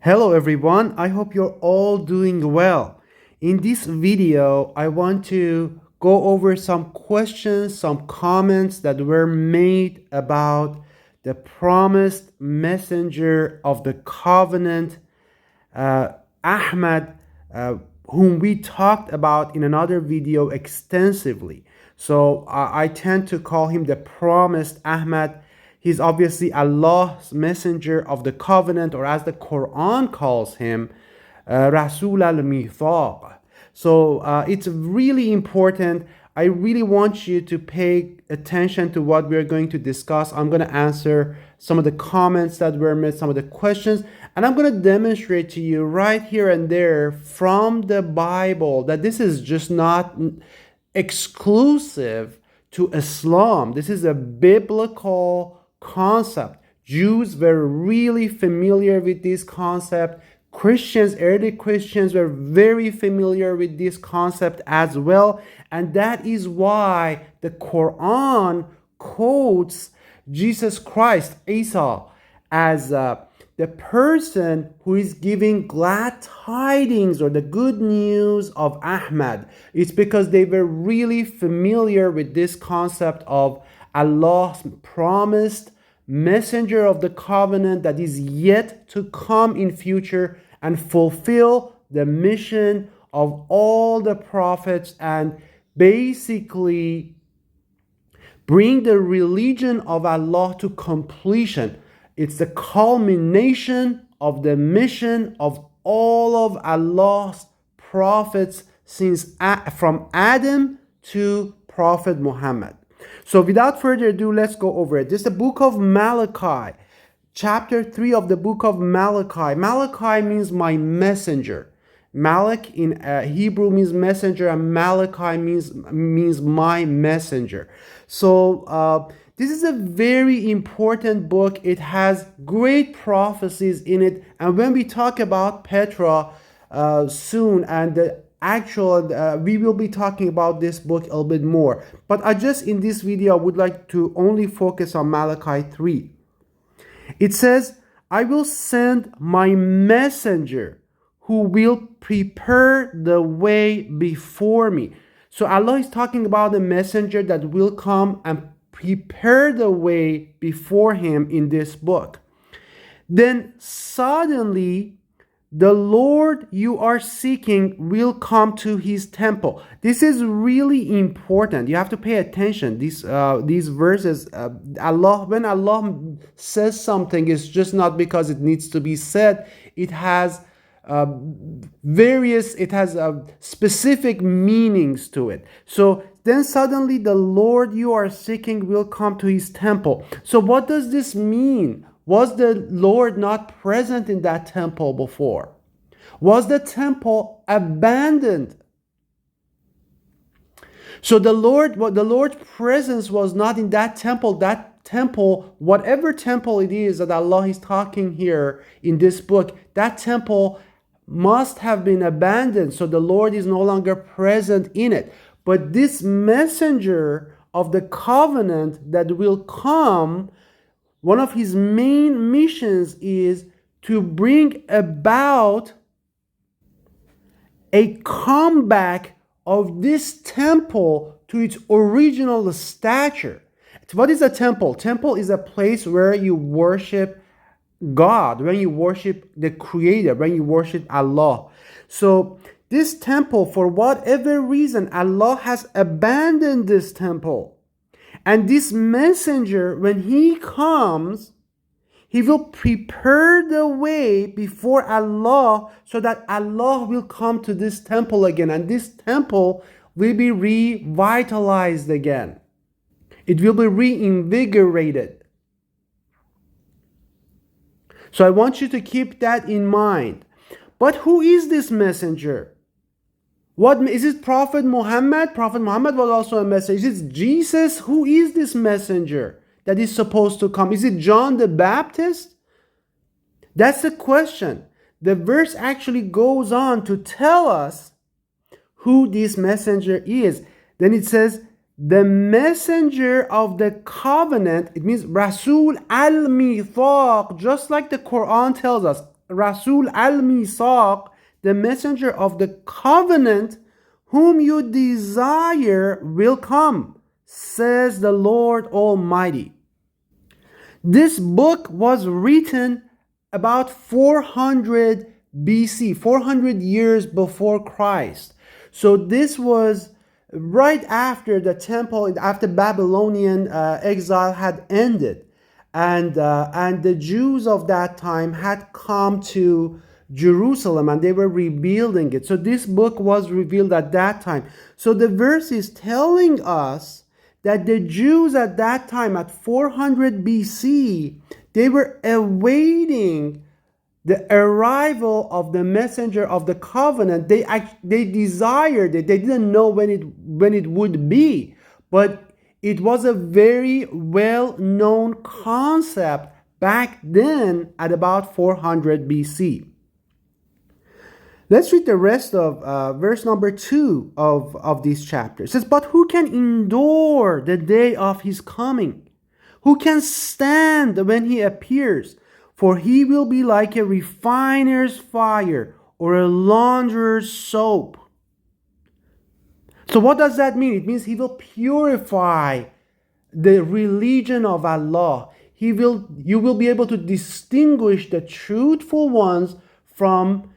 Hello everyone, I hope you're all doing well. In this video, I want to go over some questions, some comments that were made about the promised messenger of the covenant, Ahmad, whom we talked about in another video extensively. So I tend to call him the promised Ahmad. He's obviously Allah's messenger of the covenant, or as the Quran calls him, Rasul al-Mithaq. So it's really important. I really want you to pay attention to what we're going to discuss. I'm going to answer some of the comments that were made, some of the questions, and I'm going to demonstrate to you right here and there from the Bible that this is just not exclusive to Islam. This is a biblical concept. Jews were really familiar with this concept. Christians, early Christians were very familiar with this concept as well. And that is why the Quran quotes Jesus Christ, Isa, as the person who is giving glad tidings or the good news of Ahmad. It's because they were really familiar with this concept of Allah's promised messenger of the covenant that is yet to come in future and fulfill the mission of all the prophets and basically bring the religion of Allah to completion. It's the culmination of the mission of all of Allah's prophets since from Adam to Prophet Muhammad. So without further ado, let's go over it. This is the book of Malachi, chapter 3 of the book of Malachi. Malachi means my messenger. Malak in Hebrew means messenger, and Malachi means my messenger. So this is a very important book. It has great prophecies in it. And when we talk about Petra soon and the actual, we will be talking about this book a little bit more. But I just in this video, I would like to only focus on Malachi 3. It says, I will send my messenger who will prepare the way before me. So Allah is talking about the messenger that will come and prepare the way before him in this book. Then suddenly the Lord you are seeking will come to his temple. This is really important. You have to pay attention. These verses, when Allah says something, it's just not because it needs to be said. It has specific meanings to it. So then suddenly the Lord you are seeking will come to his temple. So what does this mean? Was the Lord not present in that temple before? Was the temple abandoned? So the Lord's presence was not in that temple. That temple, whatever temple it is that Allah is talking here in this book, that temple must have been abandoned. So the Lord is no longer present in it. But this messenger of the covenant that will come, one of his main missions is to bring about a comeback of this temple to its original stature. What is a temple? Temple is a place where you worship God, when you worship the Creator, when you worship Allah. So this temple, for whatever reason, Allah has abandoned this temple. And this messenger, when he comes, he will prepare the way before Allah so that Allah will come to this temple again. And this temple will be revitalized again. It will be reinvigorated. So I want you to keep that in mind. But who is this messenger? What is it? Prophet Muhammad? Prophet Muhammad was also a messenger. Is it Jesus? Who is this messenger that is supposed to come? Is it John the Baptist? That's the question. The verse actually goes on to tell us who this messenger is. Then it says, the messenger of the covenant. It means Rasul al-Mithaq, just like the Quran tells us. Rasul al-Misaq, the messenger of the covenant, whom you desire will come, says the Lord Almighty. This book was written about 400 BC, 400 years before Christ. So this was right after the temple, after Babylonian exile had ended. And the Jews of that time had come to Jerusalem and they were rebuilding it. So this book was revealed at that time. So the verse is telling us that the Jews at that time, at 400 BC, they were awaiting the arrival of the messenger of the covenant. They desired it. They didn't know when it would be, but it was a very well-known concept back then at about 400 BC. Let's read the rest of verse number 2 of this chapter. It says, but who can endure the day of his coming? Who can stand when he appears? For he will be like a refiner's fire or a launderer's soap. So what does that mean? It means he will purify the religion of Allah. You will be able to distinguish the truthful ones from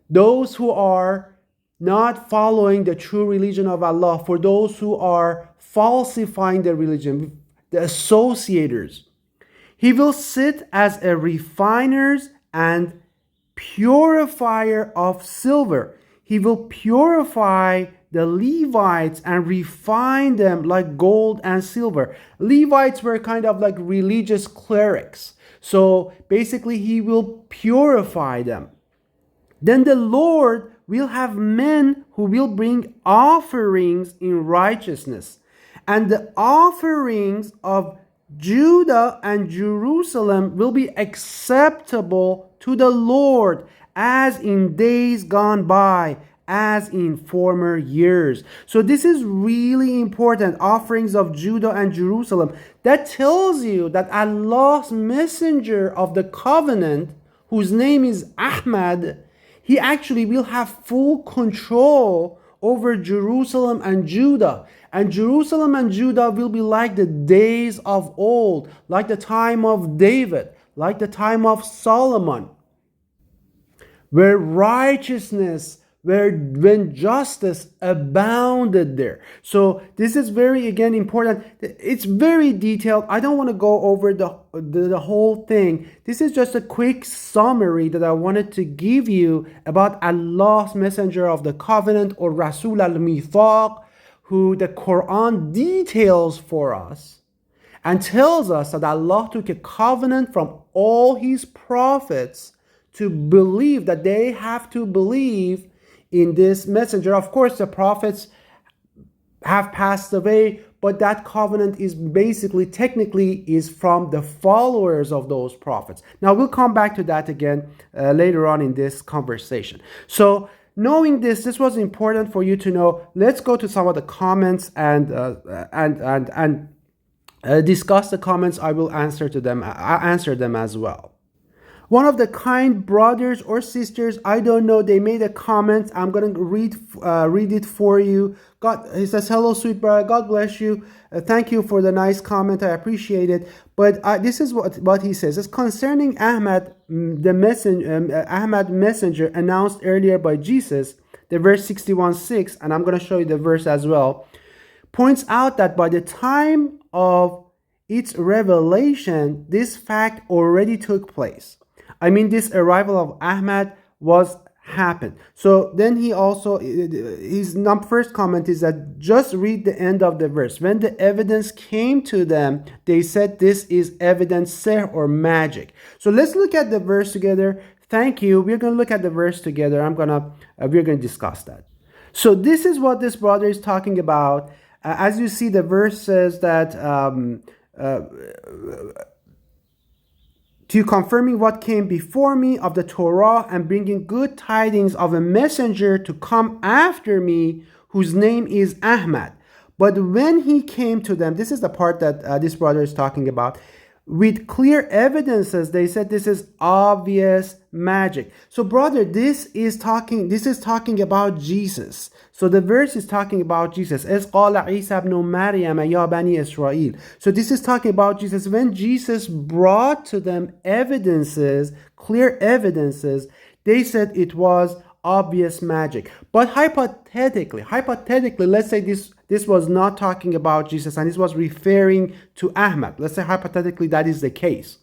those who are not following the true religion of Allah, for those who are falsifying the religion, the associators. He will sit as a refiner's and purifier of silver. He will purify the Levites and refine them like gold and silver. Levites were kind of like religious clerics. So basically he will purify them. Then the Lord will have men who will bring offerings in righteousness. And the offerings of Judah and Jerusalem will be acceptable to the Lord, as in days gone by, as in former years. So this is really important, offerings of Judah and Jerusalem. That tells you that Allah's messenger of the covenant, whose name is Ahmad, he actually will have full control over Jerusalem and Judah. And Jerusalem and Judah will be like the days of old, like the time of David, like the time of Solomon, where righteousness, when justice abounded there. So this is very, again, important. It's very detailed. I don't want to go over the whole thing. This is just a quick summary that I wanted to give you about Allah's messenger of the covenant, or Rasul al-Mithaq, who the Quran details for us and tells us that Allah took a covenant from all his prophets to believe, that they have to believe in this messenger. Of course, the prophets have passed away, but that covenant is basically, technically, is from the followers of those prophets. Now, we'll come back to that again later on in this conversation. So, knowing this was important for you to know. Let's go to some of the comments and discuss the comments. I will answer them as well. One of the kind brothers or sisters, I don't know, they made a comment. I'm going to read it for you. He says, hello, sweet brother. God bless you. Thank you for the nice comment. I appreciate it. But this is what he says. It's concerning Ahmad, Ahmad messenger announced earlier by Jesus, the verse 61:6, and I'm going to show you the verse as well, points out that by the time of its revelation, this fact already took place. I mean, this arrival of Ahmad happened. So then he also, his first comment is that just read the end of the verse. When the evidence came to them, they said this is evidence, sihr, or magic. So let's look at the verse together. Thank you. We're going to look at the verse together. We're going to discuss that. So this is what this brother is talking about. As you see, the verse says that to confirming what came before me of the Torah, and bringing good tidings of a messenger to come after me, whose name is Ahmad. But when he came to them, this is the part that this brother is talking about. with clear evidences. They said this is obvious magic. So brother, this is talking about Jesus. So the verse is talking about Jesus. Es qala Isa ibn Maryam ya bani Israel. So this is talking about Jesus. When Jesus brought to them evidences, clear evidences, they said it was obvious magic. But hypothetically, let's say this was not talking about Jesus and this was referring to Ahmad. Let's say hypothetically that is the case.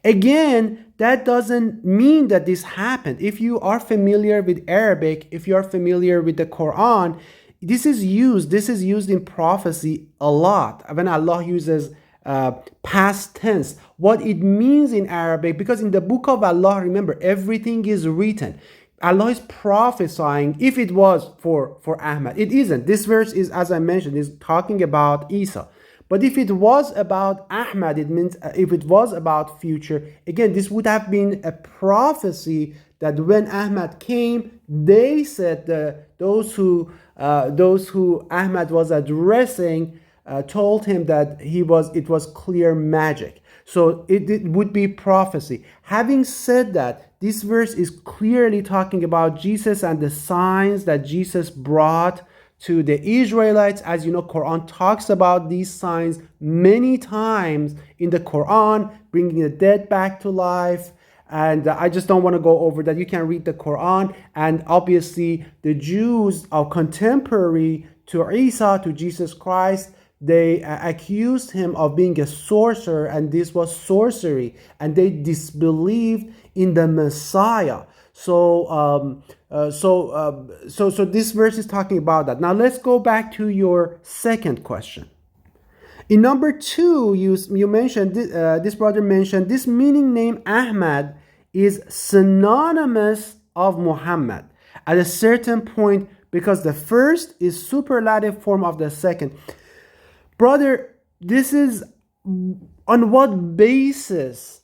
Again, that doesn't mean that this happened. If you are familiar with Arabic, if you are familiar with the Quran, this is used in prophecy a lot. When Allah uses past tense, what it means in Arabic, because in the book of Allah, remember, everything is written. Allah is prophesying. If it was for Ahmad, it isn't. This verse is, as I mentioned, is talking about Isa. But if it was about Ahmad, it means if it was about future, again, this would have been a prophecy that when Ahmad came, they said those who Ahmad was addressing told him that it was clear magic. So it would be prophecy. Having said that, this verse is clearly talking about Jesus and the signs that Jesus brought to the Israelites. As you know, Quran talks about these signs many times in the Quran, bringing the dead back to life. And I just don't want to go over that. You can read the Quran. And obviously, the Jews are contemporary to Isa, to Jesus Christ. They accused him of being a sorcerer, and this was sorcery, and they disbelieved in the Messiah. So this verse is talking about that. Now let's go back to your second question. In number 2, you mentioned this brother mentioned this meaning name Ahmad is synonymous of Muhammad at a certain point because the first is superlative form of the second. Brother, this is on what basis?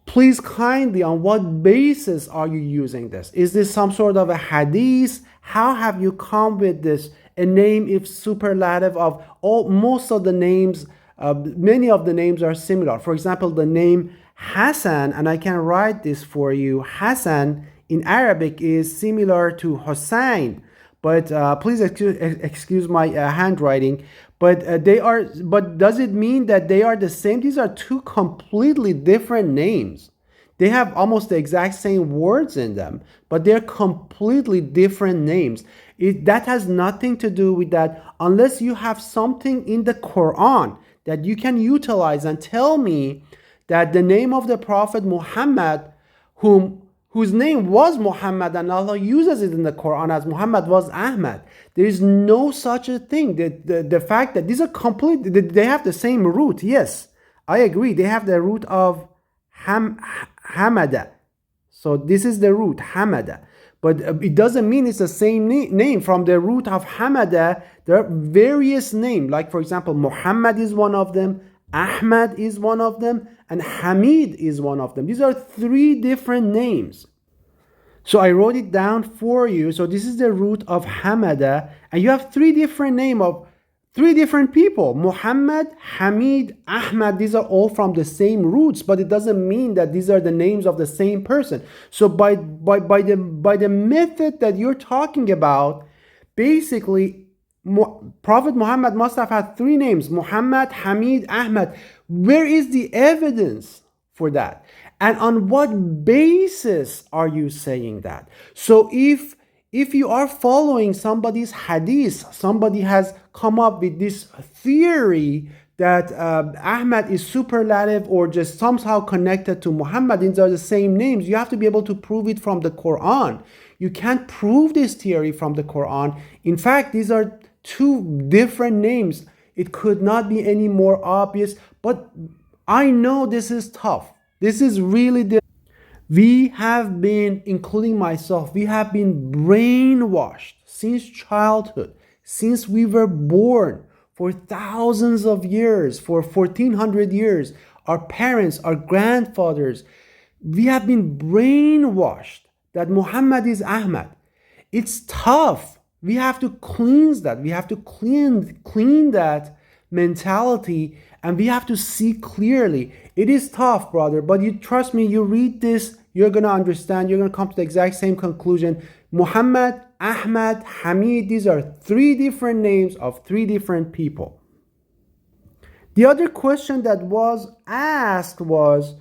Please kindly, on what basis are you using this? Is this some sort of a hadith? How have you come with this? A name if superlative of most of the names, many of the names are similar. For example, the name Hassan, and I can write this for you. Hassan in Arabic is similar to Hussein, but please excuse my handwriting. But But does it mean that they are the same? These are two completely different names. They have almost the exact same words in them, but they're completely different names. That has nothing to do with that unless you have something in the Quran that you can utilize and tell me that the name of the Prophet Muhammad, whose name was Muhammad, and Allah uses it in the Quran as Muhammad was Ahmad. There is no such a thing. The fact that these are they have the same root. Yes, I agree. They have the root of Hamada. So this is the root, Hamada. But it doesn't mean it's the same name. From the root of Hamada, there are various names. Like, for example, Muhammad is one of them, Ahmad is one of them, and Hamid is one of them. These are 3 different names. So I wrote it down for you. So this is the root of Hamada, and you have 3 different names of 3 different people. Muhammad, Hamid, Ahmad. These are all from the same roots, but it doesn't mean that these are the names of the same person. So by the method that you're talking about, basically, Prophet Muhammad must have had 3 names: Muhammad, Hamid, Ahmad. Where is the evidence for that? And on what basis are you saying that? So if you are following somebody's hadith, somebody has come up with this theory that Ahmad is superlative or just somehow connected to Muhammad, these are the same names, you have to be able to prove it from the Quran. You can't prove this theory from the Quran. In fact, these are 2 different names. It could not be any more obvious, but I know this is tough. This is really difficult. We have been, including myself, we have been brainwashed since childhood, since we were born, for thousands of years, for 1400 years. Our parents, our grandfathers, we have been brainwashed that Muhammad is Ahmad. It's tough. We have to cleanse that. We have to clean that mentality, and we have to see clearly. It is tough, brother, but you trust me, you read this, you're going to understand, you're going to come to the exact same conclusion. Muhammad, Ahmad, Hamid, these are three different names of three different people. The other question that was asked was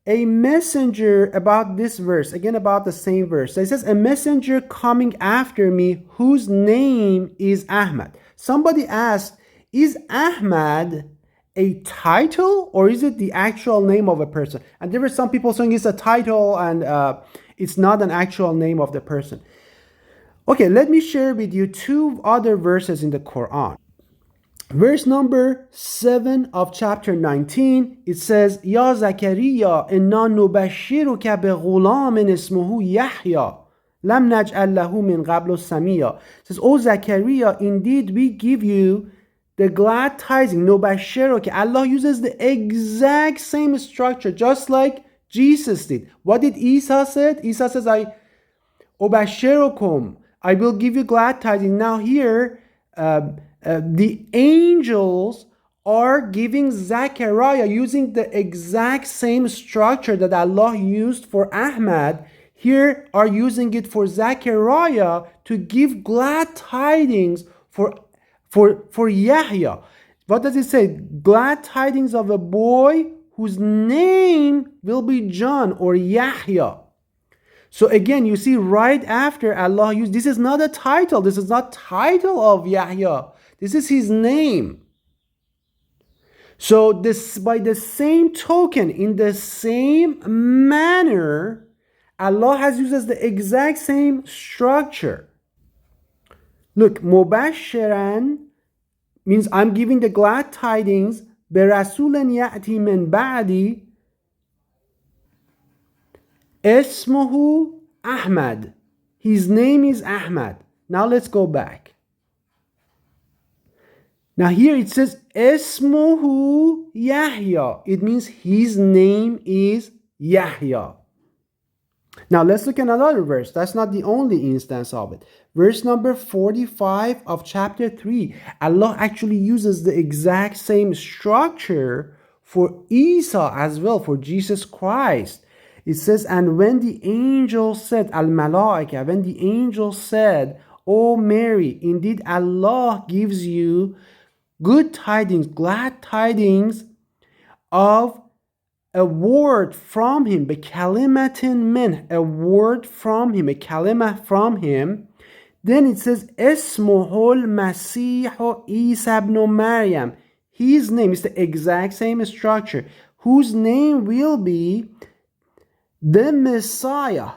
a messenger about this verse, again about the same verse. So it says, a messenger coming after me whose name is Ahmad. Somebody asked, is Ahmad a title or is it the actual name of a person? And there were some people saying it's a title and it's not an actual name of the person. Okay, let me share with you two other verses in the Quran. Verse number 7 of chapter 19, it says, Ya Zakariya, inna nubashiruka bi ghulamin ismuhu Yahya, lam naj'al lahu min qablu samiyya. It says, O Zakaria, indeed we give you the glad tidings, nubashiruka. Allah uses the exact same structure, just like Jesus did. What did Isa said? Isa says, I ubashirukum, I will give you glad tidings. Now here, the angels are giving Zechariah using the exact same structure that Allah used for Ahmad. Here are using it for Zechariah to give glad tidings for Yahya. What does it say? Glad tidings of a boy whose name will be John or Yahya. So again, you see right after Allah used, this is not a title. This is not title of Yahya. This is his name. So this, by the same token, in the same manner, Allah has used the exact same structure. Look, Mubashiran means I'm giving the glad tidings. Berasulan ya'ti min ba'di Ismuhu Ahmad. His name is Ahmad. Now let's go back. Now here it says Ismuhu Yahya. It means his name is Yahya. Now let's look at another verse. That's not the only instance of it. Verse number 45 of chapter 3. Allah actually uses the exact same structure for Isa as well, for Jesus Christ. It says, and when the angel said, Al-Malachi, when the angel said, O Mary, indeed Allah gives you good tidings, glad tidings of a word from him, bekalimatin min, a word from him, a kalima from him. Then it says, Ismuhul Masihu Isa ibn Maryam. His name is the exact same structure, whose name will be the Messiah.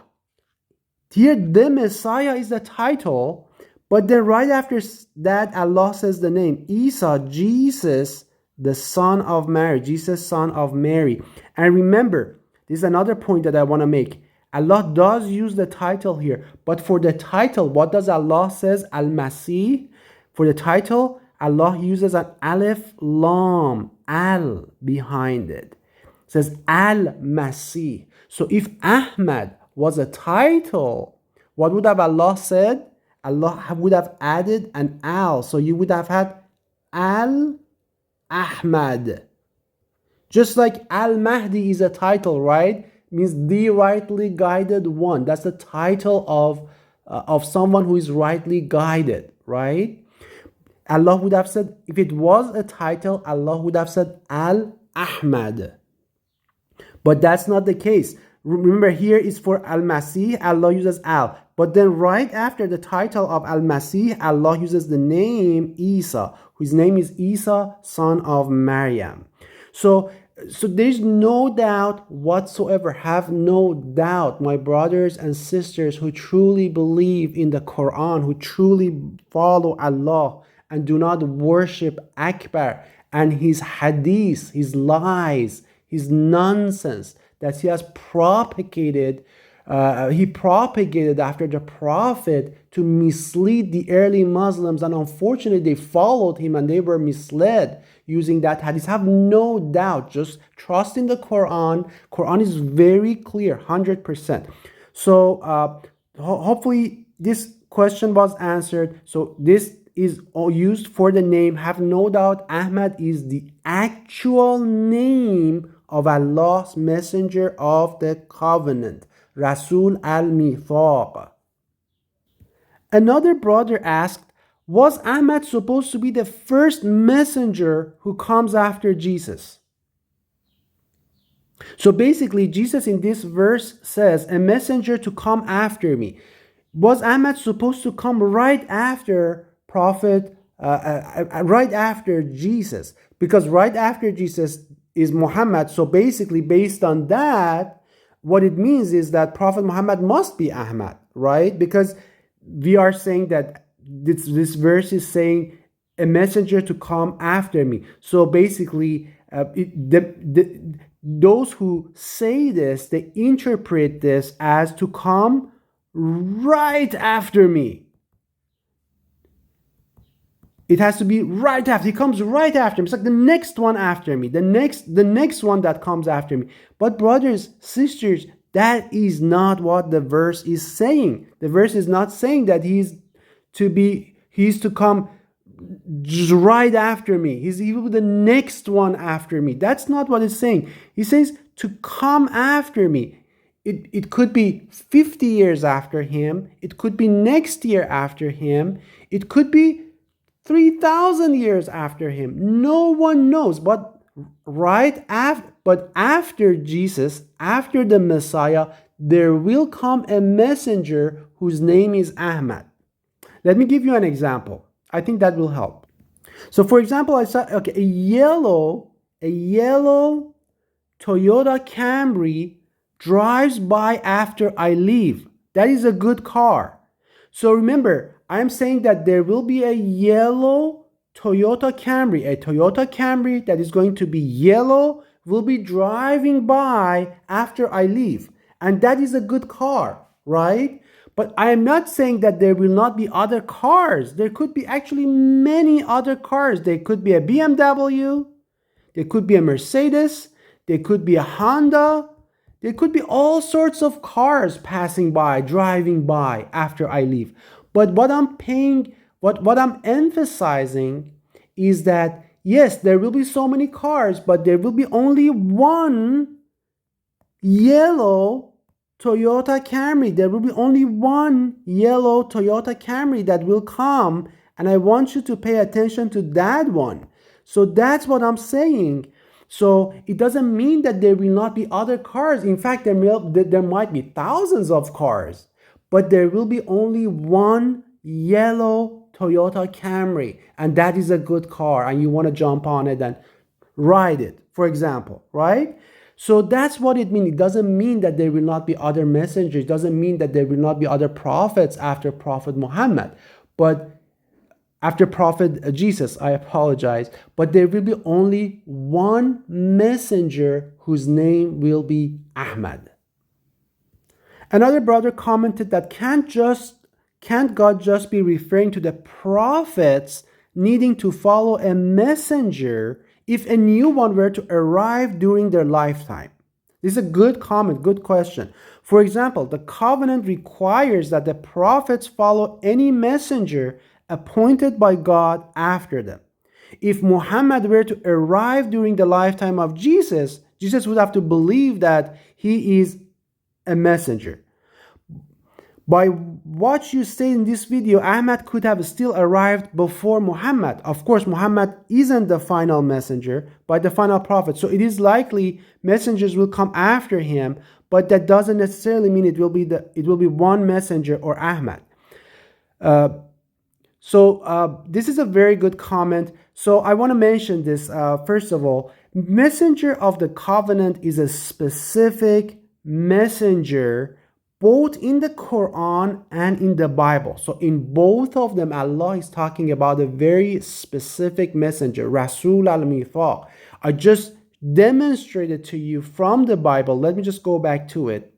Here, the Messiah is the title, but then right after that, Allah says the name, Isa, Jesus, the son of Mary, Jesus, son of Mary. And remember, this is another point that I want to make. Allah does use the title here, but for the title, what does Allah says? Al-Masih. For the title, Allah uses an alif, lam, al behind it. It says Al-Masih. So if Ahmad was a title, what would have Allah said? Allah would have added an al. So you would have had Al-Ahmad. Just like Al-Mahdi is a title, right? Means the rightly guided one. That's the title of someone who is rightly guided, right? Allah would have said, if it was a title, Allah would have said Al-Ahmad. But that's not the case. Remember, here is for Al-Masih, Allah uses Al. But then right after the title of Al-Masih, Allah uses the name Isa, whose name is Isa, son of Maryam. So there's no doubt whatsoever, have no doubt, my brothers and sisters who truly believe in the Quran, who truly follow Allah and do not worship Akbar and his hadith, his lies, his nonsense that he has propagated. He propagated after the Prophet to mislead the early Muslims, and unfortunately they followed him and they were misled using that hadith. Have no doubt, just trust in the Quran. Quran is very clear, 100%. So hopefully this question was answered. So this is used for the name, have no doubt Ahmad is the actual name of Allah's messenger of the covenant, Rasul al-Mithaq. Another brother asked, was Ahmad supposed to be the first messenger who comes after Jesus? So basically, Jesus in this verse says, a messenger to come after me. Was Ahmad supposed to come right after Prophet, right after Jesus? Because right after Jesus is Muhammad. So basically, based on that, what it means is that Prophet Muhammad must be Ahmad, right? Because we are saying that this verse is saying a messenger to come after me. So basically, those who say this, they interpret this as to come right after me. It has to be right after. He comes right after me. It's like the next one after me. The next one that comes after me. But brothers, sisters, that is not what the verse is saying. The verse is not saying that he's to come just right after me. He will be the next one after me. That's not what it's saying. He says to come after me. It could be 50 years after him. It could be next year after him. It could be 3,000 years after him. No one knows. But after Jesus, after the Messiah, there will come a messenger whose name is Ahmad. Let me give you an example. I think that will help. So for example, I saw a yellow Toyota Camry drives by after I leave. That is a good car. So remember, I'm saying that there will be a yellow Toyota Camry. A Toyota Camry that is going to be yellow will be driving by after I leave. And that is a good car, right? But I am not saying that there will not be other cars. There could be actually many other cars. There could be a BMW. There could be a Mercedes. There could be a Honda. There could be all sorts of cars passing by, driving by after I leave. But what I'm emphasizing is that, yes, there will be so many cars, but there will be only one yellow Toyota Camry. There will be only one yellow Toyota Camry that will come, and I want you to pay attention to that one. So that's what I'm saying. So it doesn't mean that there will not be other cars. In fact, there might be thousands of cars, but there will be only one yellow Toyota Camry, and that is a good car, and you want to jump on it and ride it, for example, right? So that's what it means. It doesn't mean that there will not be other messengers. It doesn't mean that there will not be other prophets after Prophet Muhammad. But after Prophet Jesus, I apologize. But there will be only one messenger whose name will be Ahmad. Another brother commented that can't God just be referring to the prophets needing to follow a messenger if a new one were to arrive during their lifetime? This is a good comment, good question. For example, the covenant requires that the prophets follow any messenger appointed by God after them. If Muhammad were to arrive during the lifetime of Jesus, Jesus would have to believe that he is a messenger. By what you say in this video, Ahmad could have still arrived before Muhammad. Of course, Muhammad isn't the final messenger, but the final prophet. So it is likely messengers will come after him, but that doesn't necessarily mean it will be one messenger or Ahmad. This is a very good comment. So I want to mention this. First of all, messenger of the covenant is a specific messenger both in the Quran and in the Bible. So in both of them, Allah is talking about a very specific messenger, Rasul al-Mithaq. I just demonstrated to you from the Bible, let me just go back to it,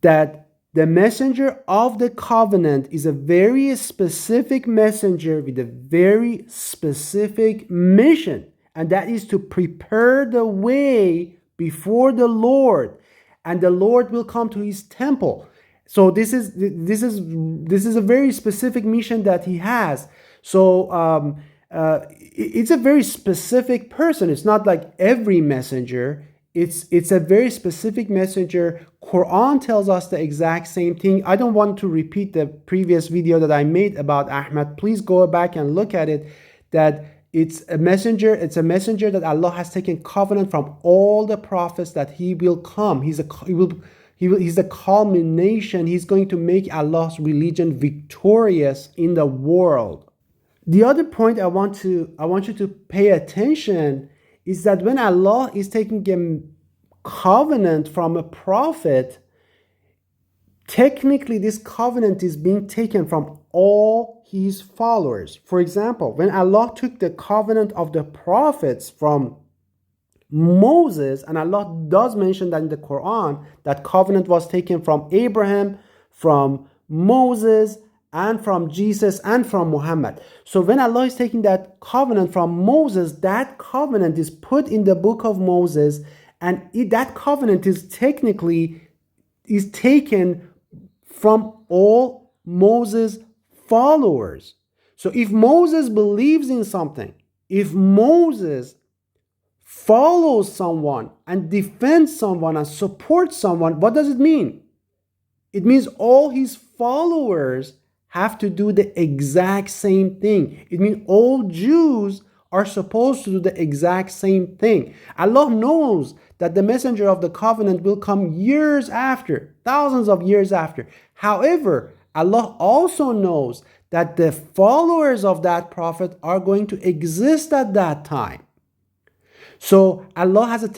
that the messenger of the covenant is a very specific messenger with a very specific mission, and that is to prepare the way before the Lord, and the Lord will come to his temple. So this is a very specific mission that he has. So it's a very specific person. It's not like every messenger. It's a very specific messenger. Quran tells us the exact same thing. I don't want to repeat the previous video that I made about Ahmad. Please go back and look at it. That it's a messenger that Allah has taken covenant from all the prophets that he will come. He's the culmination. He's going to make Allah's religion victorious in the world. The other point I want you to pay attention is that when Allah is taking a covenant from a prophet, technically this covenant is being taken from all his followers. For example, when Allah took the covenant of the prophets from Moses, and Allah does mention that in the Quran, that covenant was taken from Abraham, from Moses, and from Jesus, and from Muhammad. So when Allah is taking that covenant from Moses, that covenant is put in the book of Moses, and that covenant is technically taken from all Moses' followers. So if Moses believes in something, if Moses follows someone and defends someone and supports someone, what does it mean? It means all his followers have to do the exact same thing. It means all Jews are supposed to do the exact same thing. Allah knows that the messenger of the covenant will come years after, thousands of years after. However, Allah also knows that the followers of that prophet are going to exist at that time. So Allah has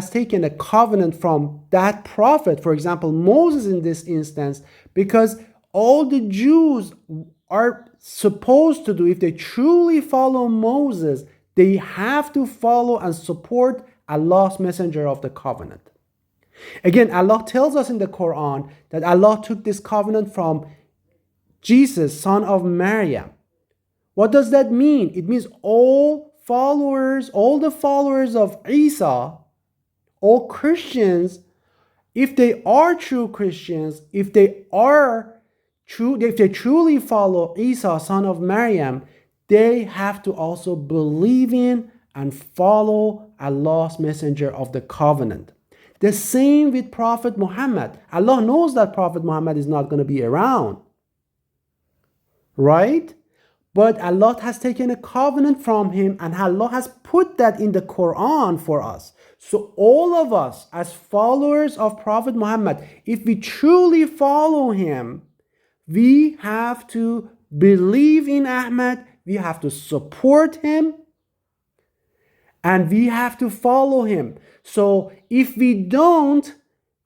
taken a covenant from that prophet, for example, Moses in this instance, because all the Jews are supposed to do, if they truly follow Moses, they have to follow and support Allah's messenger of the covenant. Again, Allah tells us in the Quran that Allah took this covenant from Jesus, son of Maryam. What does that mean? It means all the followers of Isa, all Christians, if they are true Christians, if they truly follow Isa, son of Maryam, they have to also believe in and follow Allah's messenger of the covenant. The same with Prophet Muhammad. Allah knows that Prophet Muhammad is not going to be around, right? But Allah has taken a covenant from him, and Allah has put that in the Quran for us. So all of us as followers of Prophet Muhammad, if we truly follow him, we have to believe in Ahmad, we have to support him, and we have to follow him. So if we don't,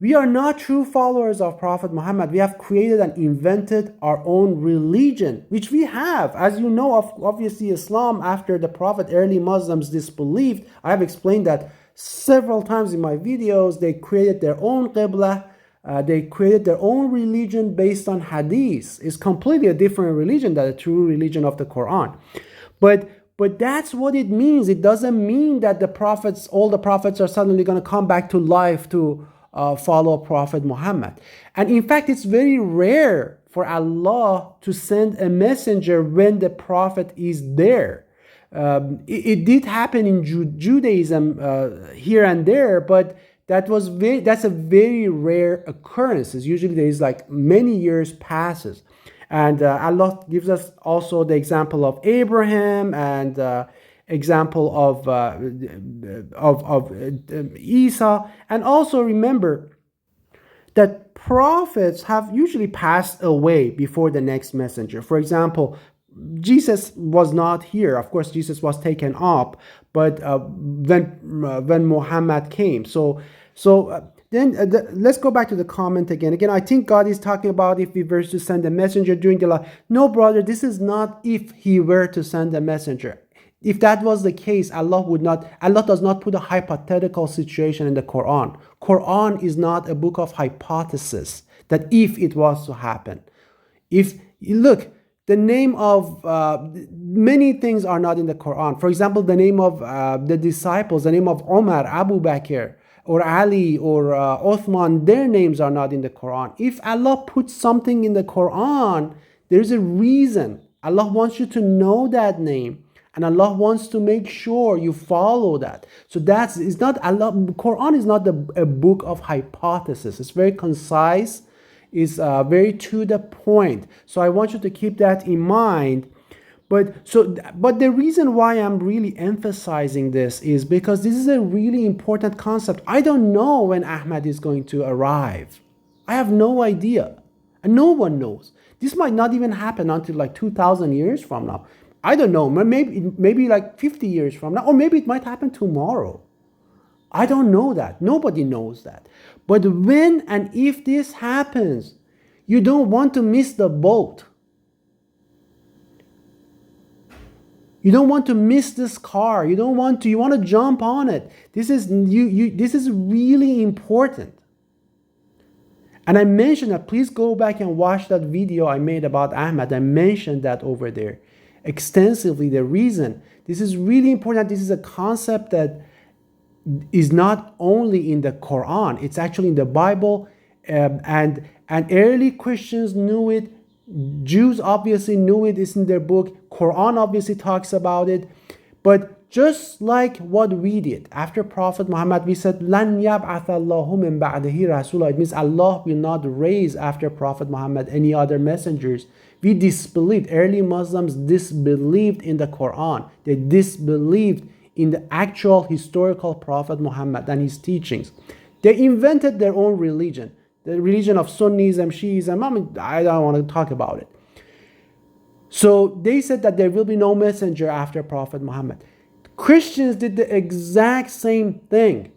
we are not true followers of Prophet Muhammad. We have created and invented our own religion, which we have. As you know, obviously Islam, after the Prophet, early Muslims disbelieved. I have explained that several times in my videos. They created their own qibla. They created their own religion based on hadith. It's completely a different religion than the true religion of the Quran. But that's what it means. It doesn't mean that all the prophets are suddenly going to come back to life to follow Prophet Muhammad. And in fact, it's very rare for Allah to send a messenger when the prophet is there. It did happen in Judaism here and there, but that's a very rare occurrence. Usually there is like many years passes. And Allah gives us also the example of Abraham and example of Isa. And also remember that prophets have usually passed away before the next messenger. For example, Jesus was not here. Of course, Jesus was taken up, but when Muhammad came. Then let's go back to the comment again. Again, I think God is talking about if we were to send a messenger during the life. No, brother, this is not if he were to send a messenger. If that was the case, Allah does not put a hypothetical situation in the Quran. Quran is not a book of hypothesis that if it was to happen. Look, the name of many things are not in the Quran. For example, the name of the disciples, the name of Umar, Abu Bakr, or Ali, or Uthman, their names are not in the Quran. If Allah puts something in the Quran, there's a reason. Allah wants you to know that name. And Allah wants to make sure you follow that. So it's not Allah. Quran is not a book of hypothesis. It's very concise. It's very to the point. So I want you to keep that in mind. But the reason why I'm really emphasizing this is because this is a really important concept. I don't know when Ahmad is going to arrive. I have no idea. And no one knows. This might not even happen until like 2,000 years from now. I don't know, maybe like 50 years from now, or maybe it might happen tomorrow. I don't know that. Nobody knows that. But when and if this happens, you don't want to miss the boat. You don't want to miss this car. You want to jump on it. This is really important. And I mentioned that, please go back and watch that video I made about Ahmad. I mentioned that over there extensively. The reason this is really important, this is a concept that is not only in the Quran, it's actually in the Bible, and early Christians knew it. Jews obviously knew it. It's in their book. Quran obviously talks about it. But just like what we did after Prophet Muhammad, we said lan yab'ath Allahu min ba'dihi rasula. It means Allah will not raise after Prophet Muhammad any other messengers. We disbelieved. Early Muslims disbelieved in the Quran. They disbelieved in the actual historical Prophet Muhammad and his teachings. They invented their own religion, the religion of Sunnism, Shiism. I don't want to talk about it. So they said that there will be no messenger after Prophet Muhammad. Christians did the exact same thing.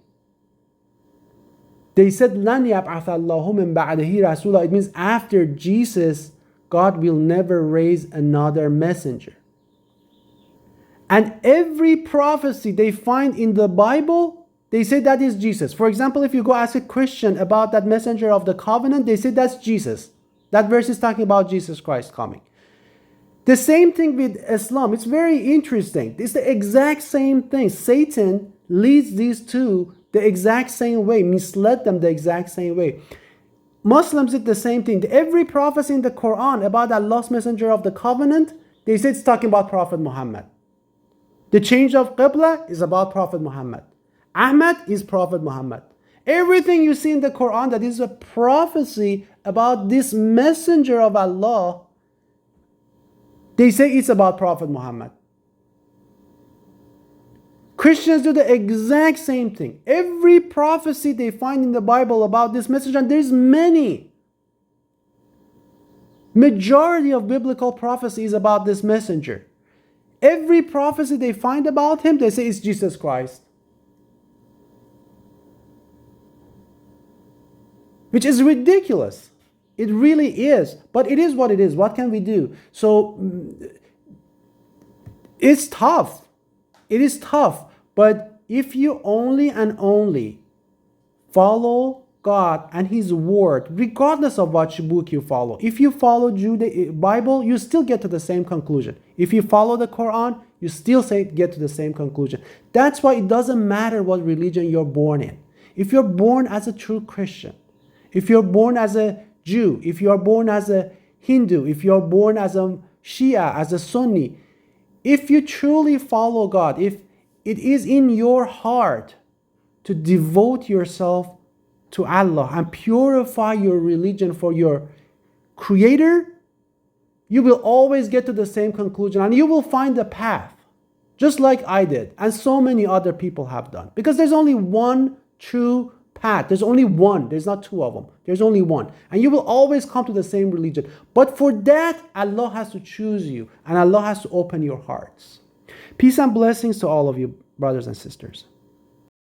They said lan yab'ath Allahu min ba'dihi rasula. It means after Jesus, God will never raise another messenger. And every prophecy they find in the Bible, they say that is Jesus. For example, if you go ask a Christian about that messenger of the covenant, they say that's Jesus. That verse is talking about Jesus Christ coming. The same thing with Islam. It's very interesting. It's the exact same thing. Satan leads these two the exact same way, misled them the exact same way. Muslims did the same thing. Every prophecy in the Quran about Allah's messenger of the covenant, they say it's talking about Prophet Muhammad. The change of Qibla is about Prophet Muhammad. Ahmad is Prophet Muhammad. Everything you see in the Quran that is a prophecy about this messenger of Allah, they say it's about Prophet Muhammad. Christians do the exact same thing. Every prophecy they find in the Bible about this messenger, and there's many. Majority of biblical prophecy is about this messenger. Every prophecy they find about him, they say it's Jesus Christ. Which is ridiculous. It really is. But it is what it is. What can we do? So it's tough. It is tough. But if you only and only follow God and His Word, regardless of what book you follow, if you follow the Bible, you still get to the same conclusion. If you follow the Quran, you still get to the same conclusion. That's why it doesn't matter what religion you're born in. If you're born as a true Christian, if you're born as a Jew, if you're born as a Hindu, if you're born as a Shia, as a Sunni, if you truly follow God, if it is in your heart to devote yourself to Allah and purify your religion for your Creator, you will always get to the same conclusion and you will find the path, just like I did and so many other people have done. Because there's only one true path. There's only one. There's not two of them. There's only one. And you will always come to the same religion. But for that, Allah has to choose you and Allah has to open your hearts. Peace and blessings to all of you, brothers and sisters.